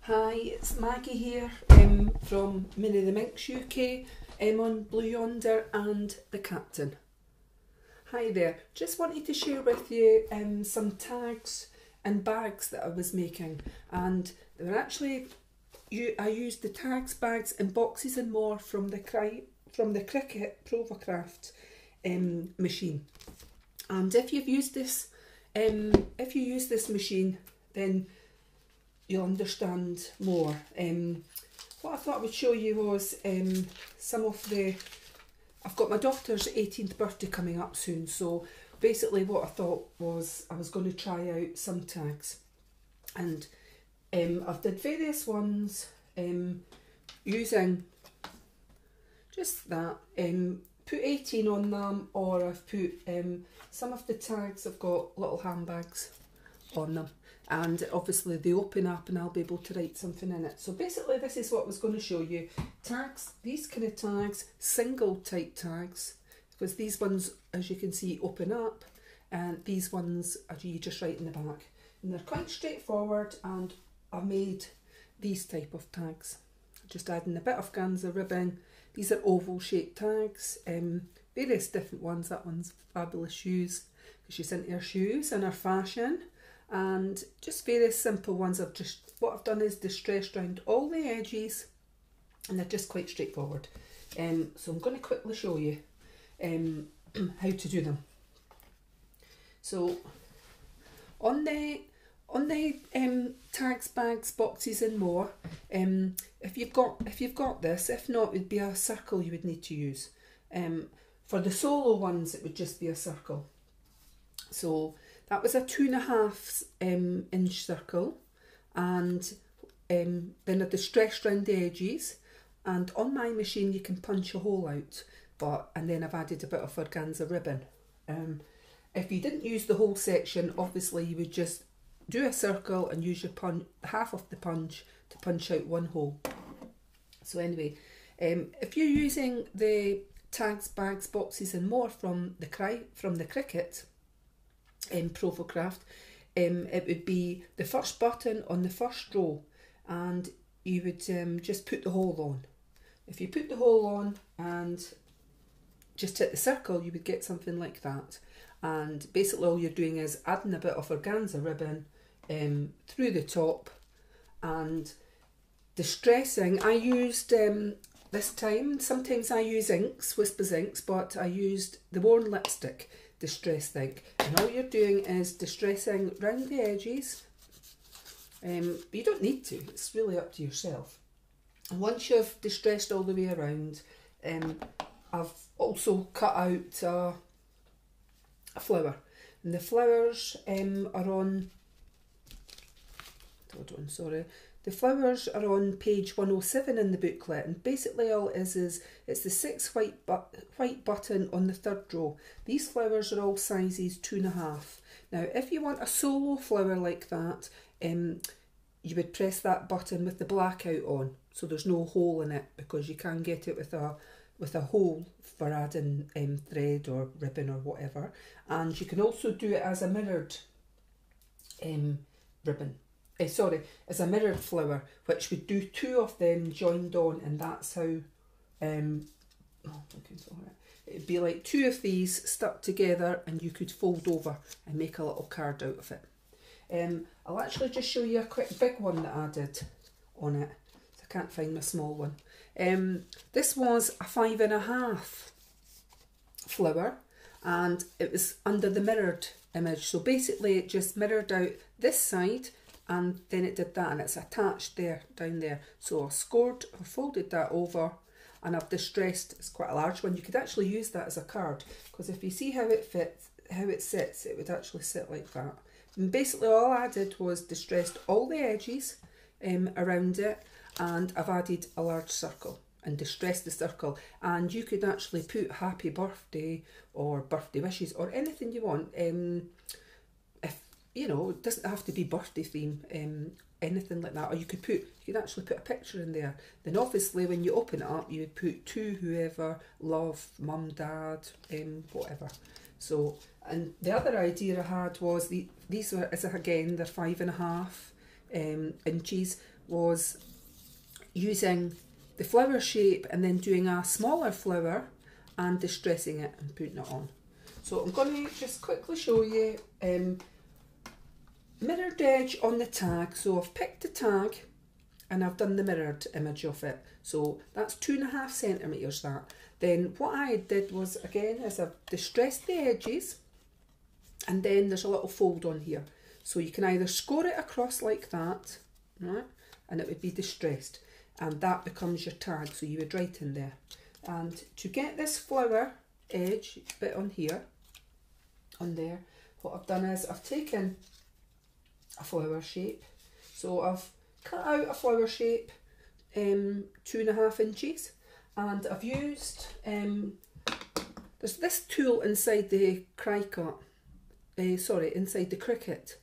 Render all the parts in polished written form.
Hi, it's Maggie here from Minnie the Minx UK, on Blue Yonder and the Captain. Hi there, just wanted to share with you some tags and bags that I was making, and they were actually, I used the tags, bags and boxes and more from the Cricut Provocraft machine. And if you've used this, if you use this machine, then you'll understand more. What I thought I would show you was some of the, I've got my daughter's 18th birthday coming up soon, so basically what I thought was I was going to try out some tags, and I've did various ones using just that, put 18 on them, or I've put some of the tags, I've got little handbags on them, and obviously they open up and I'll be able to write something in it. So basically this is what I was going to show you. Tags, these kind of tags, single type tags, because these ones, as you can see, open up, and these ones are you just write in the back, and they're quite straightforward, and I made these type of tags, just adding a bit of organza ribbon. These are oval shaped tags, various different ones. That one's fabulous shoes, because she's into her shoes and her fashion, and just various simple ones. What I've done is distressed around all the edges, and they're just quite straightforward. So I'm going to quickly show you how to do them. So on the tags, bags, boxes and more, if you've got this, if not, it'd be a circle you would need to use. For the solo ones, it would just be a circle. So that was a 2.5 inch circle, and then I distressed around the edges, and on my machine you can punch a hole out, and then I've added a bit of organza ribbon. If you didn't use the whole section, obviously you would just do a circle and use your half of the punch to punch out one hole. So anyway, if you're using the tags, bags, boxes and more from the Cricut Provocraft, it would be the first button on the first row, and you would just put the hole on. If you put the hole on and just hit the circle, you would get something like that. And basically all you're doing is adding a bit of organza ribbon through the top and distressing. I used this time, sometimes I use inks, Whispers inks, but I used the Worn Lipstick distress ink, and all you're doing is distressing round the edges. You don't need to, it's really up to yourself. And once you've distressed all the way around, I've also cut out a flower, and the flowers are on, the flowers are on page 107 in the booklet, and basically all it is it's the 6 white button on the 3rd row. These flowers are all sizes 2.5. Now if you want a solo flower like that, you would press that button with the blackout on, so there's no hole in it, because you can get it with a hole for adding thread or ribbon or whatever. And you can also do it as a mirrored ribbon. As a mirrored flower, which would do 2 of them joined on, and that's how, it'd be like 2 of these stuck together, and you could fold over and make a little card out of it. I'll actually just show you a quick big one that I did on it. I can't find my small one. This was a 5.5 flower, and it was under the mirrored image. So basically it just mirrored out this side, and then it did that, and it's attached there, down there. So I folded that over, and I've distressed, it's quite a large one. You could actually use that as a card, because if you see how it fits, how it sits, it would actually sit like that. And basically all I did was distressed all the edges around it, and I've added a large circle and distressed the circle. And you could actually put happy birthday or birthday wishes or anything you want. If you know, it doesn't have to be birthday theme, anything like that. Or you could actually put a picture in there. Then obviously when you open it up, you would put to whoever, love, mum, dad, whatever. So, and the other idea I had was these are, again, they're 5.5 inches, was using the flower shape and then doing a smaller flower and distressing it and putting it on. So I'm going to just quickly show you mirrored edge on the tag. So I've picked the tag and I've done the mirrored image of it. So that's 2.5 centimetres that. Then what I did was, again, is I've distressed the edges, and then there's a little fold on here. So you can either score it across like that, right, and it would be distressed, and that becomes your tag, so you would write in there. And to get this flower edge bit on here, on there, what I've done is I've taken a flower shape. So I've cut out a flower shape 2.5 inches, and I've used there's this tool inside the Cricut, inside the Cricut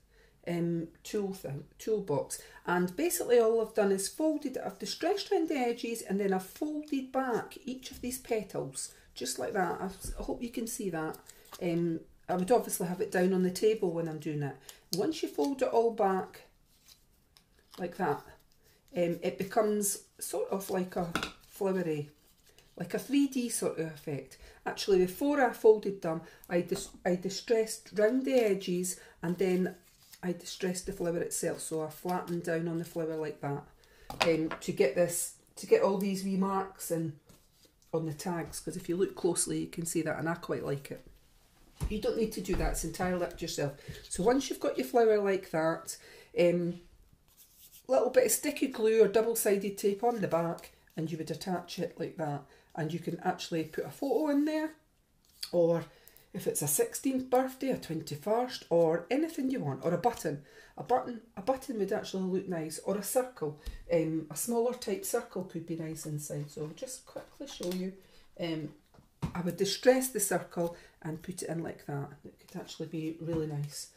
toolbox, and basically all I've done is folded it. I've distressed around the edges, and then I've folded back each of these petals just like that. I hope you can see that. I would obviously have it down on the table when I'm doing it. Once you fold it all back like that, it becomes sort of like a flowery, like a 3D sort of effect. Actually, before I folded them, I distressed round the edges, and then I distressed the flower itself. So I flattened down on the flower like that, to get all these wee marks and on the tags, because if you look closely you can see that, and I quite like it. You don't need to do that, it's entirely up to yourself. So once you've got your flower like that, little bit of sticky glue or double-sided tape on the back, and you would attach it like that, and you can actually put a photo in there, or if it's a 16th birthday, a 21st, or anything you want, or a button. A button would actually look nice, or a circle. A smaller type circle could be nice inside. So I'll just quickly show you. I would distress the circle and put it in like that. It could actually be really nice.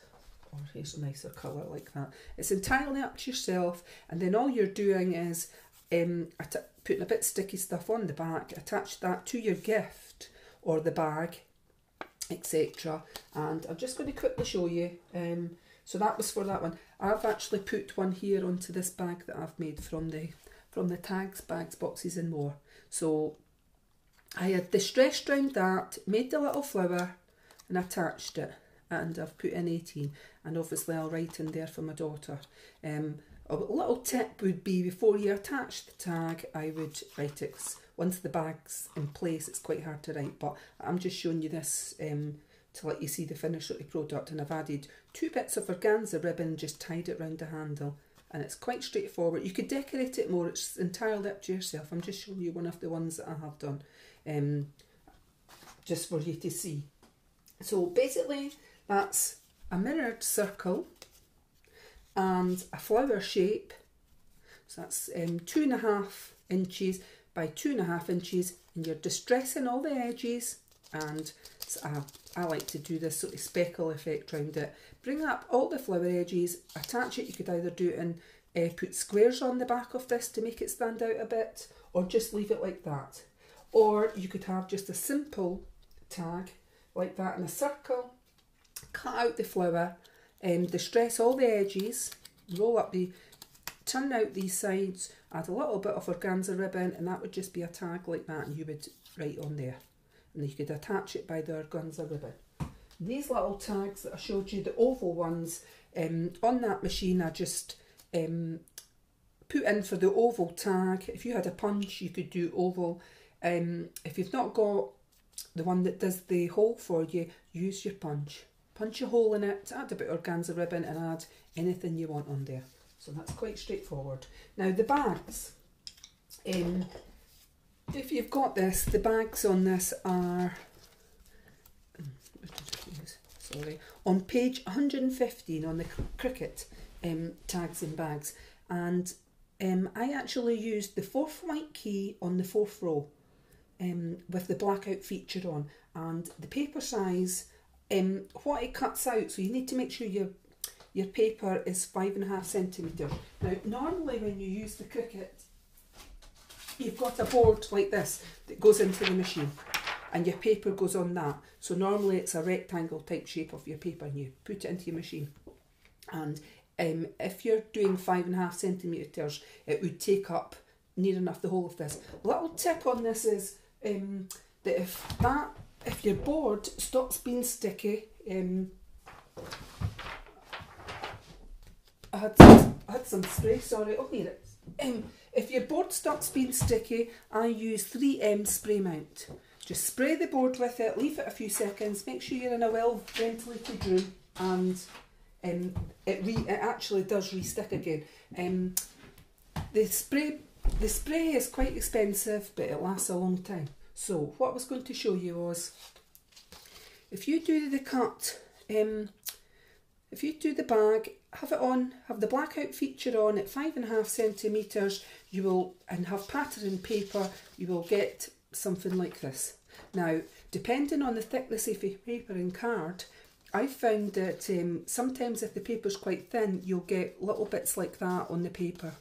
Or here's a nicer colour like that. It's entirely up to yourself, and then all you're doing is putting a bit of sticky stuff on the back, attach that to your gift or the bag, etc. And I'm just going to quickly show you. So that was for that one. I've actually put one here onto this bag that I've made from the tags, bags, boxes and more. So I had distressed round that, made the little flower and attached it, and I've put in 18, and obviously I'll write in there for my daughter. A little tip would be, before you attach the tag, I would write it, 'cause once the bag's in place it's quite hard to write, but I'm just showing you this to let you see the finish of the product. And I've added 2 bits of organza ribbon and just tied it round the handle, and it's quite straightforward. You could decorate it more, it's entirely up to yourself. I'm just showing you one of the ones that I have done, just for you to see. So basically that's a mirrored circle and a flower shape. So that's 2.5 inches by 2.5 inches, and you're distressing all the edges, and so I like to do this sort of speckle effect around it. Bring up all the flower edges, attach it. You could either do it and put squares on the back of this to make it stand out a bit, or just leave it like that. Or you could have just a simple tag like that in a circle, cut out the flower, distress all the edges, roll up turn out these sides, add a little bit of organza ribbon, and that would just be a tag like that, and you would write on there. And you could attach it by the organza ribbon. These little tags that I showed you, the oval ones, on that machine I just put in for the oval tag. If you had a punch you could do oval. If you've not got the one that does the hole for you, use your punch. Punch a hole in it, add a bit of organza ribbon and add anything you want on there. So that's quite straightforward. Now the bags, if you've got this, the bags on this are, on page 115 on the Cricut tags and bags, and I actually used the 4th white key on the 4th row with the blackout feature on, and the paper size, what it cuts out, so you need to make sure your paper is 5.5 centimetres. Now normally when you use the Cricut, you've got a board like this that goes into the machine, and your paper goes on that. So normally it's a rectangle type shape of your paper, and you put it into your machine. And if you're doing 5.5 centimetres, it would take up near enough the whole of this. A little tip on this is that if your board stops being sticky, I had some spray, sorry, oh here it is. If your board stops being sticky, I use 3M spray mount. Just spray the board with it, leave it a few seconds, make sure you're in a well ventilated room, and it actually does re-stick again. The spray is quite expensive, but it lasts a long time. So what I was going to show you was, if you do the cut, if you do the bag, have it on, have the blackout feature on at 5.5 centimetres, and have pattern paper, you will get something like this. Now, depending on the thickness of your paper and card, I've found that sometimes if the paper's quite thin, you'll get little bits like that on the paper,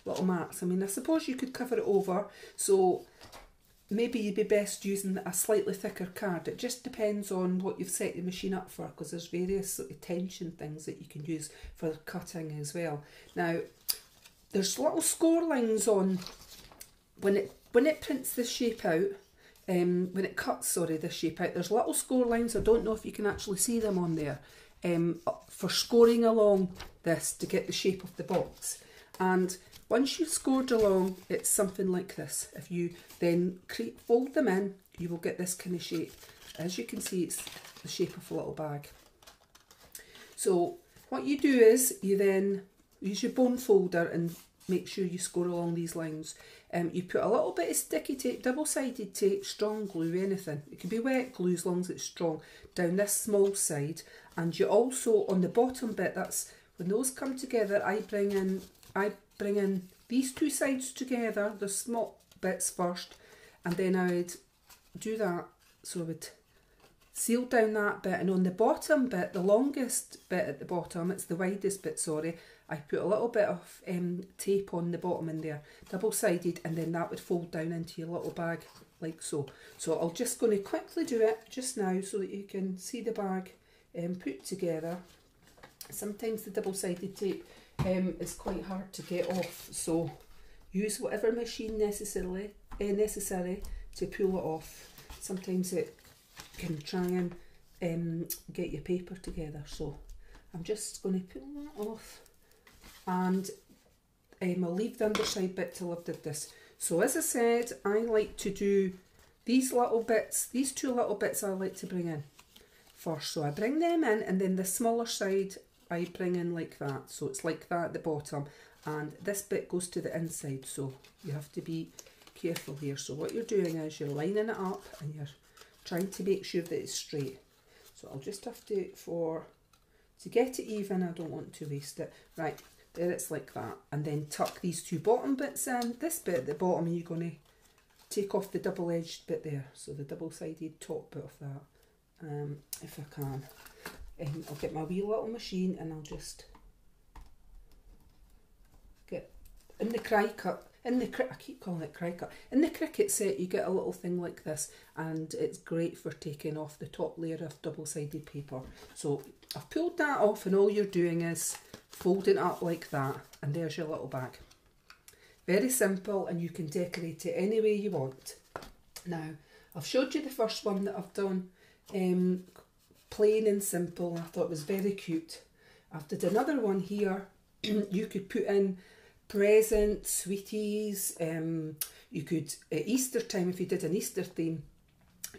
little marks. I mean, I suppose you could cover it over, so maybe you'd be best using a slightly thicker card. It just depends on what you've set the machine up for, because there's various sort of tension things that you can use for cutting as well. Now, there's little score lines on when it prints this shape out. When it cuts, this shape out, there's little score lines. I don't know if you can actually see them on there, for scoring along this to get the shape of the box. And once you've scored along, it's something like this. If you then fold them in, you will get this kind of shape. As you can see, it's the shape of a little bag. So what you do is you then use your bone folder and make sure you score along these lines. You put a little bit of sticky tape, double-sided tape, strong glue, anything. It can be wet glue as long as it's strong, down this small side. And you also, on the bottom bit, that's when those come together, I bring in these two sides together, the small bits first, and then I would do that. So I would seal down that bit, and on the bottom bit, the longest bit at the bottom, it's the widest bit, sorry, I put a little bit of tape on the bottom in there, double-sided, and then that would fold down into your little bag like so. So I'm just going to quickly do it just now so that you can see the bag put together. Sometimes the double-sided tape is quite hard to get off, so use whatever machine necessary to pull it off. Sometimes it can try and get your paper together, so I'm just going to pull that off, and I'll leave the underside bit till I've did this. So as I said, I like to do these little bits, these two little bits I like to bring in first. So I bring them in, and then the smaller side I bring in like that. So it's like that at the bottom, and this bit goes to the inside, so you have to be careful here. So what you're doing is you're lining it up and you're trying to make sure that it's straight. So I'll just have to, to get it even, I don't want to waste it. Right, there it's like that. And then tuck these two bottom bits in. This bit at the bottom, you're going to take off the double-edged bit there. So the double-sided top bit of that, if I can. I'll get my wee little machine and I'll just get in the Cricut. I keep calling it Cricut. In the Cricut set, you get a little thing like this, and it's great for taking off the top layer of double-sided paper. So I've pulled that off, and all you're doing is folding it up like that, and there's your little bag. Very simple, and you can decorate it any way you want. Now, I've showed you the first one that I've done, plain and simple. I thought it was very cute. I've did another one here. You could put in presents, sweeties. You could, at Easter time, if you did an Easter theme,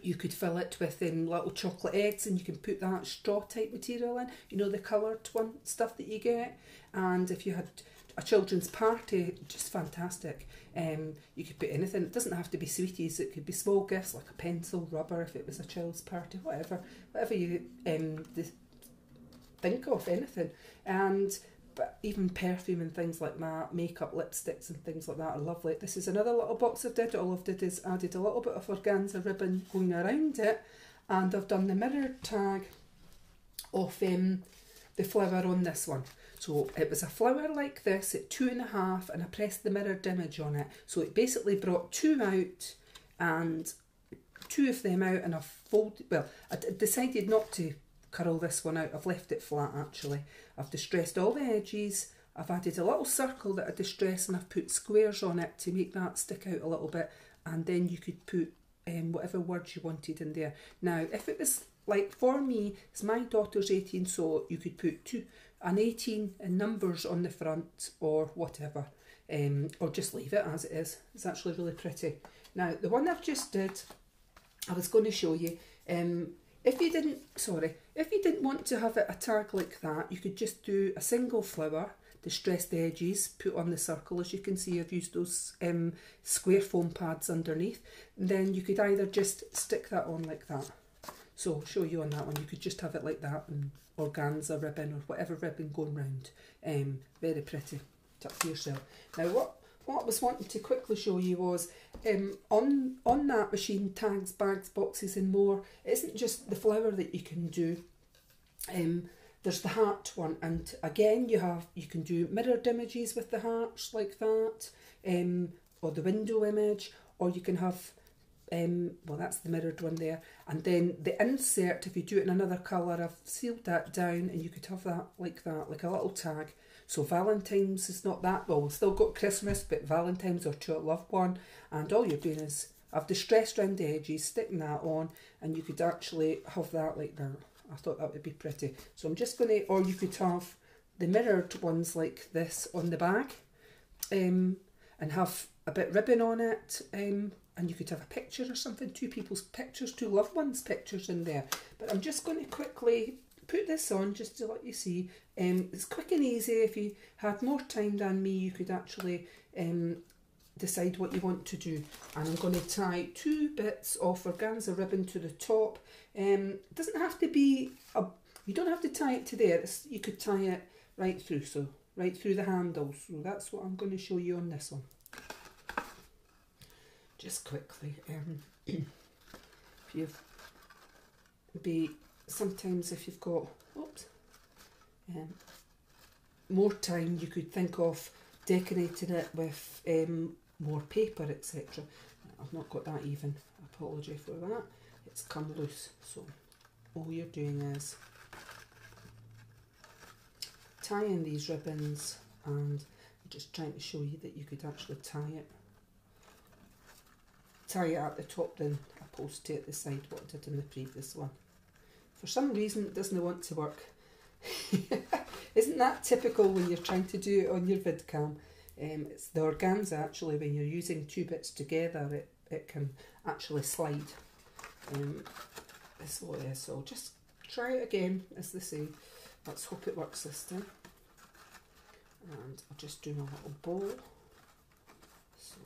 you could fill it with little chocolate eggs, and you can put that straw type material in, you know, the coloured one stuff that you get. And if you had a children's party, just fantastic. You could put anything. It doesn't have to be sweeties. It could be small gifts like a pencil, rubber, if it was a child's party, whatever you think of, anything. But even perfume and things like that, makeup, lipsticks and things like that are lovely. This is another little box I've did. All I've did is added a little bit of organza ribbon going around it, and I've done the mirrored tag of the flower on this one. So it was a flower like this at 2.5, and I pressed the mirrored image on it. So it basically brought two out, and two of them out, and I folded, well, I decided not to curl this one out. I've left it flat actually. I've distressed all the edges. I've added a little circle that I distress and I've put squares on it to make that stick out a little bit, and then you could put whatever words you wanted in there. Now if it was like, for me, it's my daughter's 18, so you could put an 18 in numbers on the front or whatever, or just leave it as it is. It's actually really pretty. Now the one I've just did, I was going to show you, if you didn't want to have it a tag like that, you could just do a single flower, distress the edges, put on the circle. As you can see, I've used those square foam pads underneath, and then you could either just stick that on like that. So I'll show you on that one, you could just have it like that, and organza ribbon or whatever ribbon going round. Very pretty. It's up to yourself. Now what I was wanting to quickly show you was, on that machine, tags, bags, boxes and more, it isn't just the flower that you can do. There's the heart one, and again you can do mirrored images with the hearts like that, or the window image, or you can have, well, that's the mirrored one there, and then the insert, if you do it in another colour, I've sealed that down, and you could have that, like a little tag. So Valentine's is not that, well, we've still got Christmas, but Valentine's or to a loved one, and all you're doing is, I've distressed around the edges, sticking that on, and you could actually have that like that. I thought that would be pretty. So I'm just going to, or you could have the mirrored ones like this on the bag, and have a bit ribbon on it, and you could have a picture or something, two people's pictures, two loved ones' pictures in there. But I'm just going to quickly put this on just to let you see. It's quick and easy. If you had more time than me, you could actually decide what you want to do. And I'm going to tie 2 bits of organza ribbon to the top. It doesn't have to be, you don't have to tie it to there. You could tie it right through, so right through the handles. So that's what I'm going to show you on this one. Just quickly, if you've sometimes if you've got more time, you could think of decorating it with more paper, etc. I've not got that even. Apology for that. It's come loose. So all you're doing is tying these ribbons, and I'm just trying to show you that you could actually tie it at the top, then opposed to at the side, what I did in the previous one. For some reason it doesn't want to work. Isn't that typical when you're trying to do it on your vid cam? It's the organza actually, when you're using 2 bits together, it can actually slide. This is what it is, so just try it again, as they say. Let's hope it works this time. And I'll just do my little bowl. So,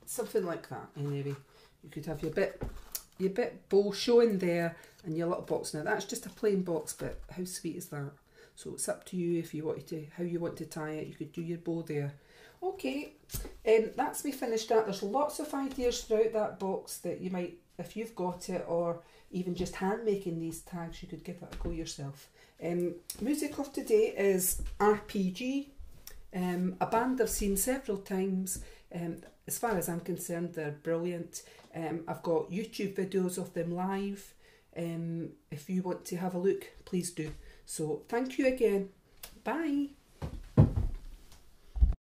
something like that. Anyway, you could have your bit bowl showing there, and your little box. Now that's just a plain box, but how sweet is that? So it's up to you if you wanted to, how you want to tie it. You could do your bow there. Okay, that's me finished that. There's lots of ideas throughout that box that you might, if you've got it, or even just hand making these tags, you could give it a go yourself. Music of today is R.P.G, a band I've seen several times. As far as I'm concerned, they're brilliant. I've got YouTube videos of them live. If you want to have a look, please do. So thank you again. Bye.